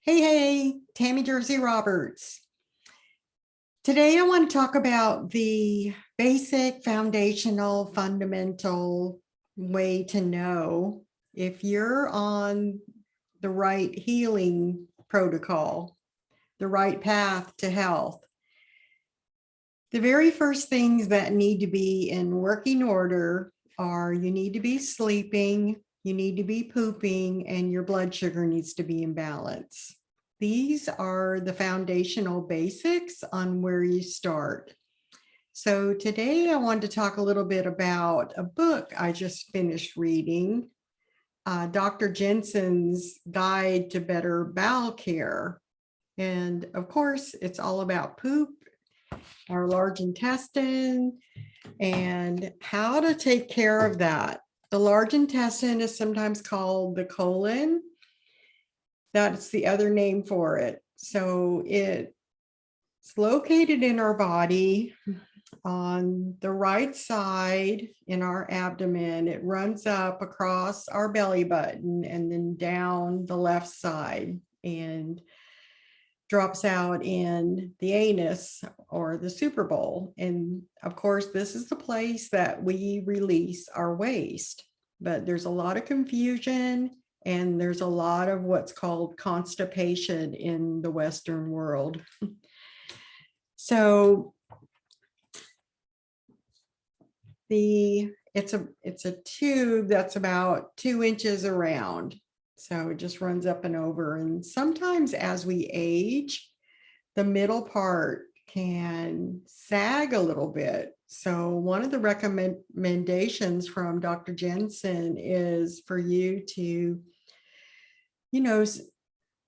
Hey, Tami Jersey Roberts. Today I want to talk about the basic, foundational, fundamental way to know if you're on the right healing protocol, the right path to health. The very first things that need to be in working order are you need to be sleeping, you need to be pooping, and your blood sugar needs to be in balance. These are the foundational basics on where you start. So today I wanted to talk a little bit about a book I just finished reading, Dr. Jensen's Guide to Better Bowel Care. And of course, it's all about poop, our large intestine, and how to take care of that. The large intestine is sometimes called the colon. That's the other name for it. So it's located in our body on the right side in our abdomen. It runs up across our belly button and then down the left side and drops out in the anus or the Super Bowl. And of course, this is the place that we release our waste. But there's a lot of confusion and there's a lot of what's called constipation in the Western world. So it's a tube that's about 2 inches around. So it just runs up and over. And sometimes as we age, the middle part can sag a little bit. So one of the recommendations from Dr. Jensen is for you to,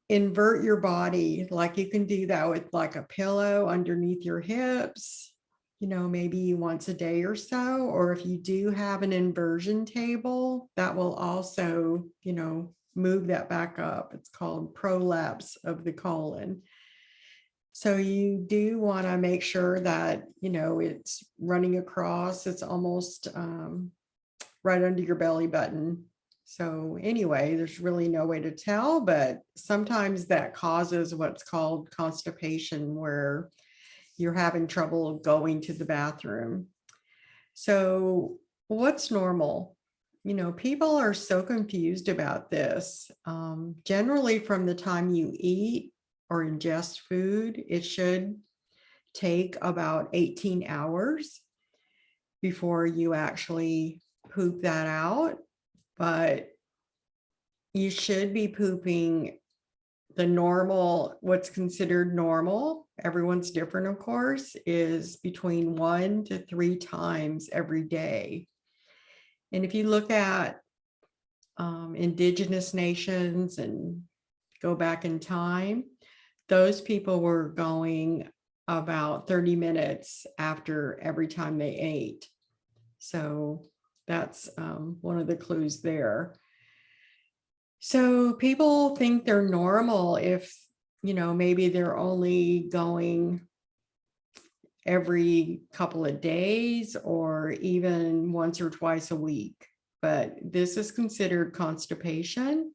invert your body. Like you can do that with like a pillow underneath your hips, maybe once a day or so. Or if you do have an inversion table, that will also, move that back up. It's called prolapse of the colon. So you do want to make sure that, it's running across, it's almost right under your belly button. So anyway, there's really no way to tell, but sometimes that causes what's called constipation, where you're having trouble going to the bathroom. So what's normal? People are so confused about this. Generally, from the time you eat or ingest food, it should take about 18 hours before you actually poop that out. But you should be pooping the normal, what's considered normal, everyone's different, of course, is between 1 to 3 times every day. And if you look at indigenous nations and go back in time, those people were going about 30 minutes after every time they ate. So that's one of the clues there. So people think they're normal if, maybe they're only going every couple of days or even once or twice a week. But this is considered constipation.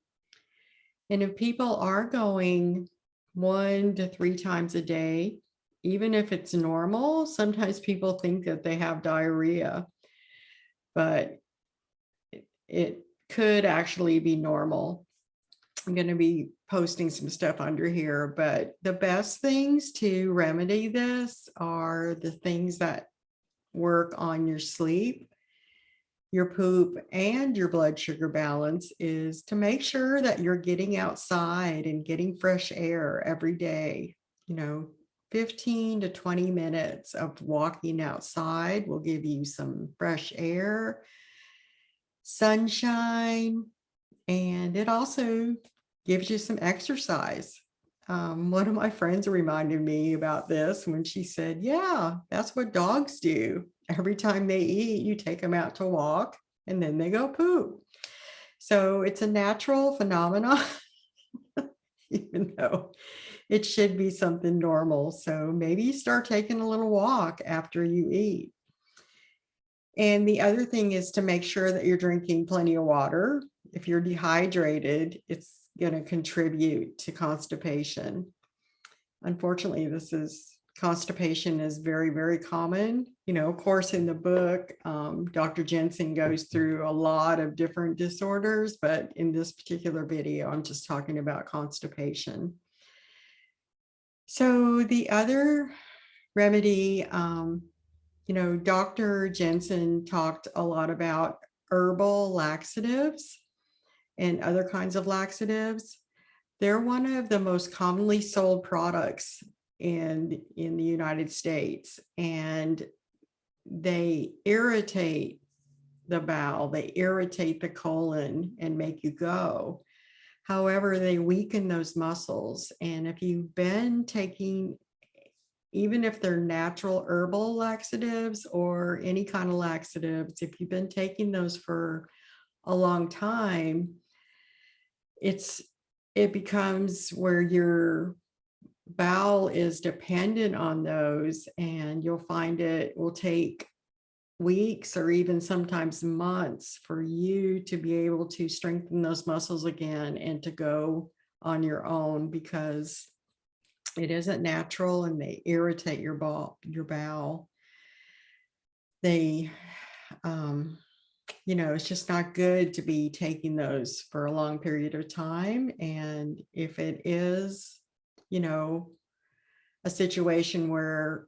And if people are going 1 to 3 times a day, even if it's normal, sometimes people think that they have diarrhea, but it could actually be normal. I'm going to be posting some stuff under here, but the best things to remedy this are the things that work on your sleep, your poop, and your blood sugar balance, is to make sure that you're getting outside and getting fresh air every day. 15 to 20 minutes of walking outside will give you some fresh air, sunshine, and it also gives you some exercise. One of my friends reminded me about this when she said, yeah, that's what dogs do. Every time they eat, you take them out to walk and then they go poop. So it's a natural phenomenon, even though it should be something normal. So maybe you start taking a little walk after you eat. And the other thing is to make sure that you're drinking plenty of water. if you're dehydrated, it's going to contribute to constipation. Unfortunately, constipation is very, very common. Of course, in the book, Dr. Jensen goes through a lot of different disorders, but in this particular video, I'm just talking about constipation. So the other remedy, Dr. Jensen talked a lot about herbal laxatives and other kinds of laxatives. They're one of the most commonly sold products in the United States, and they irritate the bowel, they irritate the colon and make you go. However, they weaken those muscles. And if you've been taking, even if they're natural herbal laxatives or any kind of laxatives, if you've been taking those for a long time, it becomes where your bowel is dependent on those, and you'll find it will take weeks or even sometimes months for you to be able to strengthen those muscles again and to go on your own, because it isn't natural and they irritate your bowel. They it's just not good to be taking those for a long period of time. And if it is, a situation where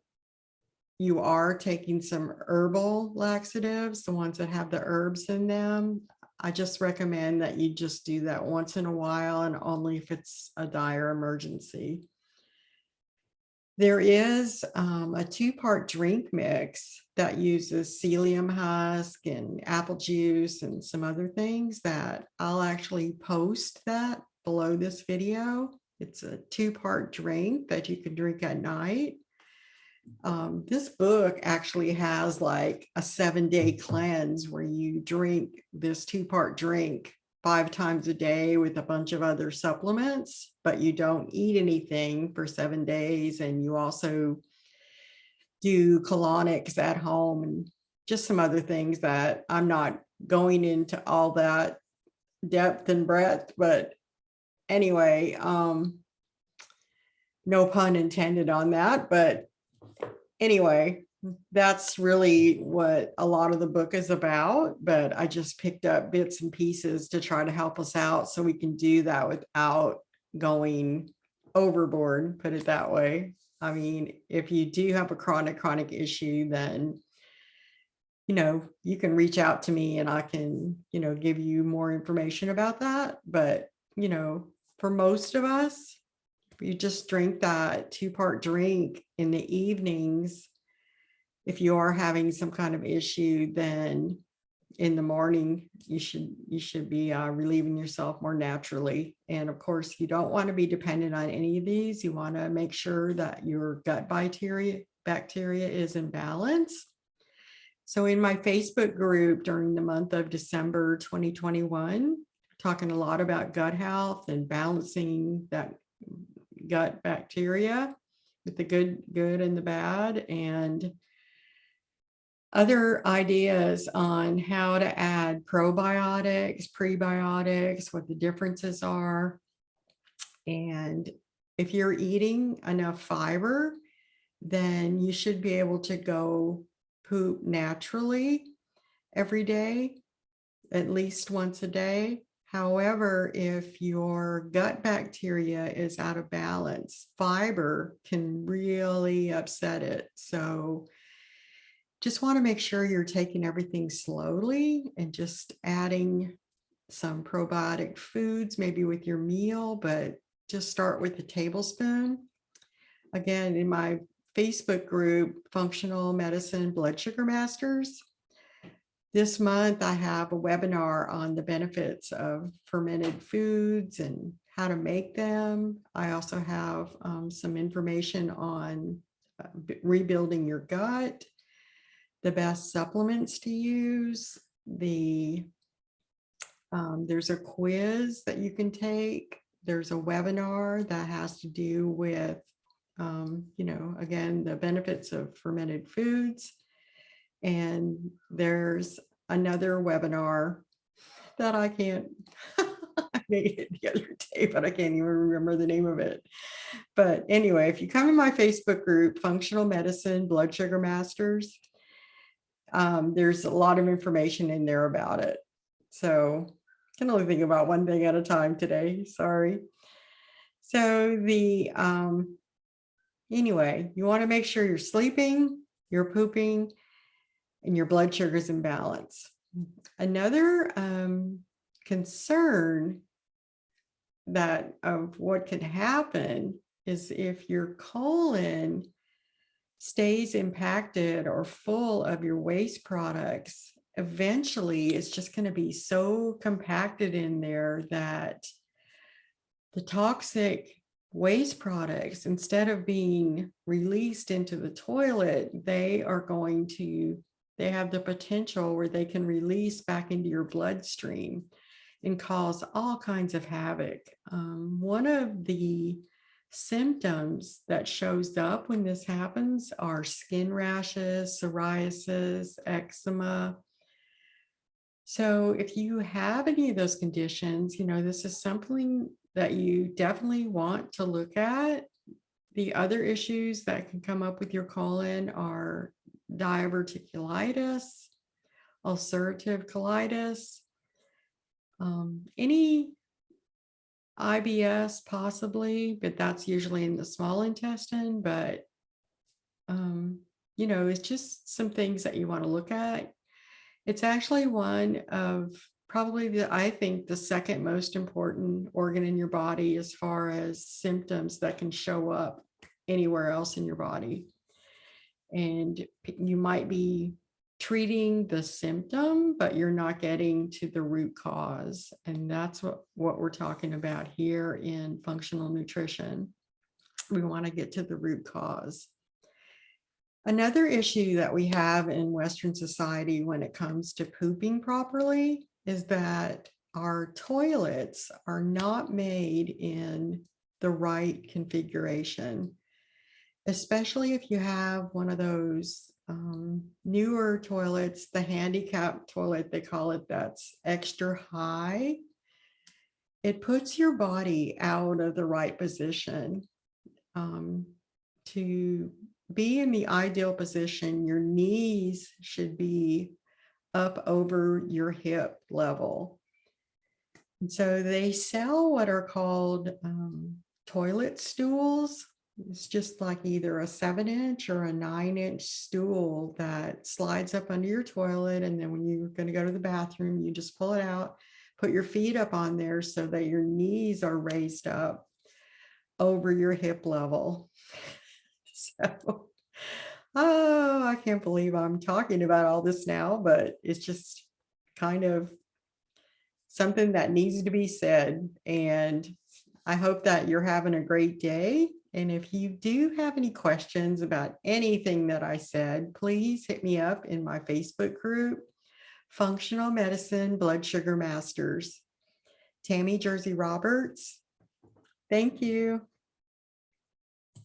you are taking some herbal laxatives, the ones that have the herbs in them, I just recommend that you just do that once in a while and only if it's a dire emergency. There is a 2-part drink mix that uses psyllium husk and apple juice and some other things that I'll actually post that below this video. It's a 2-part drink that you can drink at night. This book actually has like a 7-day cleanse where you drink this 2-part drink 5 times a day with a bunch of other supplements, but you don't eat anything for 7 days. And you also do colonics at home and just some other things that I'm not going into all that depth and breadth, but anyway, no pun intended on that, but anyway, that's really what a lot of the book is about, but I just picked up bits and pieces to try to help us out so we can do that without going overboard, put it that way. I mean, if you do have a chronic issue, then, you can reach out to me and I can, give you more information about that. But, for most of us, you just drink that 2-part drink in the evenings. If you are having some kind of issue, then in the morning, you should be relieving yourself more naturally. And of course, you don't want to be dependent on any of these. You want to make sure that your gut bacteria is in balance. So in my Facebook group during the month of December 2021, talking a lot about gut health and balancing that gut bacteria with the good and the bad, and other ideas on how to add probiotics, prebiotics, what the differences are. And if you're eating enough fiber, then you should be able to go poop naturally every day, at least once a day. However, if your gut bacteria is out of balance, fiber can really upset it. So just want to make sure you're taking everything slowly and just adding some probiotic foods, maybe with your meal, but just start with a tablespoon. Again, in my Facebook group, Functional Medicine Blood Sugar Masters, this month I have a webinar on the benefits of fermented foods and how to make them. I also have some information on rebuilding your gut, the best supplements to use. There's a quiz that you can take. There's a webinar that has to do with, again, the benefits of fermented foods. And there's another webinar that I can't. I made it the other day, but I can't even remember the name of it. But anyway, if you come in my Facebook group, Functional Medicine Blood Sugar Masters, there's a lot of information in there about it. So I can only think about one thing at a time today. Sorry. So anyway, you want to make sure you're sleeping, you're pooping, and your blood sugar is in balance. Another concern that of what can happen is if your colon stays impacted or full of your waste products, eventually it's just going to be so compacted in there that the toxic waste products, instead of being released into the toilet, they have the potential where they can release back into your bloodstream and cause all kinds of havoc. One of the symptoms that shows up when this happens are skin rashes, psoriasis, eczema. So if you have any of those conditions, this is something that you definitely want to look at. The other issues that can come up with your colon are diverticulitis, ulcerative colitis, any IBS possibly, but that's usually in the small intestine. But, it's just some things that you want to look at. It's actually one of probably I think the second most important organ in your body as far as symptoms that can show up anywhere else in your body. And you might be treating the symptom, but you're not getting to the root cause. And that's what we're talking about here in functional nutrition. We want to get to the root cause. Another issue that we have in Western society when it comes to pooping properly is that our toilets are not made in the right configuration, especially if you have one of those newer toilets, the handicap toilet, they call it, that's extra high. It puts your body out of the right position. To be in the ideal position, your knees should be up over your hip level. And so they sell what are called toilet stools. It's just like either a 7-inch or a 9-inch stool that slides up under your toilet. And then when you're going to go to the bathroom, you just pull it out, put your feet up on there so that your knees are raised up over your hip level. So, I can't believe I'm talking about all this now, but it's just kind of something that needs to be said. And I hope that you're having a great day. And if you do have any questions about anything that I said, please hit me up in my Facebook group, Functional Medicine Blood Sugar Masters. Tami Jersey Roberts. Thank you.